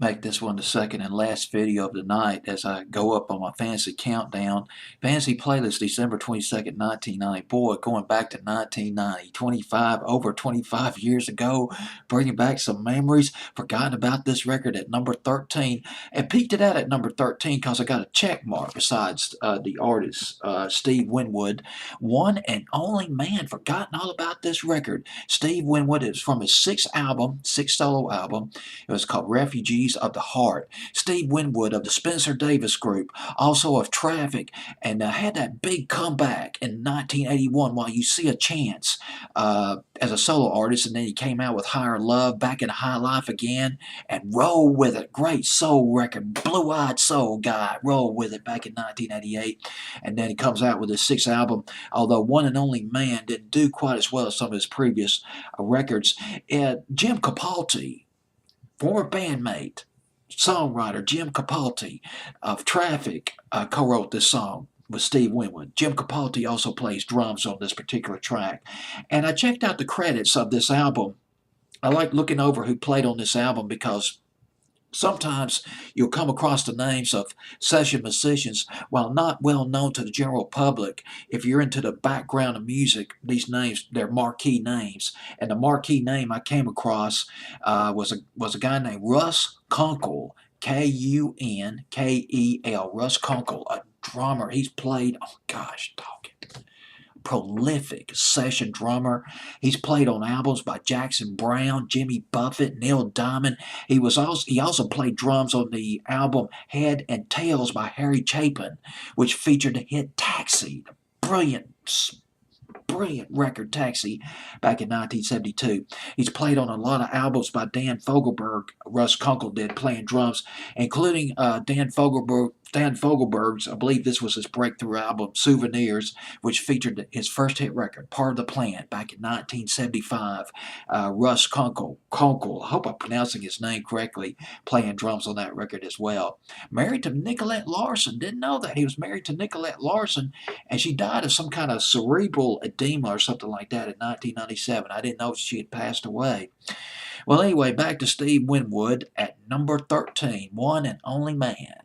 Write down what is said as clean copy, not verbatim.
Make this one the second and last video of the night as I go up on my fantasy countdown. Fantasy playlist December 22nd, 1990. Boy, going back to 1990, 25, over 25 years ago, bringing back some memories. Forgotten about this record at number 13 and peaked it out at number 13 because I got a check mark besides the artist, Steve Winwood. One and only man, forgotten all about this record. Steve Winwood is from his sixth solo album. It was called Refugees of the Heart. Steve Winwood of the Spencer Davis Group, also of Traffic, and had that big comeback in 1981 while You See a Chance as a solo artist, and then he came out with Higher Love, Back in High Life Again, and Roll With It. Great soul record, blue-eyed soul guy, Roll With It back in 1988. And then he comes out with his sixth album, although One and Only Man didn't do quite as well as some of his previous records. Jim Capaldi, former bandmate, songwriter Jim Capaldi of Traffic, co-wrote this song with Steve Winwood. Jim Capaldi also plays drums on this particular track. And I checked out the credits of this album. I like looking over who played on this album because sometimes you'll come across the names of session musicians while not well known to the general public. If you're into the background of music, these names, they're marquee names. And the marquee name I came across was a guy named Russ Kunkel, Kunkel, Russ Kunkel, a drummer. He's played, oh gosh, talking prolific session drummer. He's played on albums by Jackson Browne, Jimmy Buffett, Neil Diamond. He also played drums on the album Head and Tails by Harry Chapin, which featured the hit Taxi, the brilliant record Taxi back in 1972. He's played on a lot of albums by Dan Fogelberg. Russ Kunkel did, playing drums, including Dan Fogelberg's, I believe this was his breakthrough album, Souvenirs, which featured his first hit record, Part of the Plan, back in 1975. Russ Kunkel, I hope I'm pronouncing his name correctly, playing drums on that record as well. Married to Nicolette Larson, didn't know that. He was married to Nicolette Larson, and she died of some kind of cerebral edema or something like that in 1997. I didn't know she had passed away. Well, anyway, back to Steve Winwood at number 13, One and Only Man.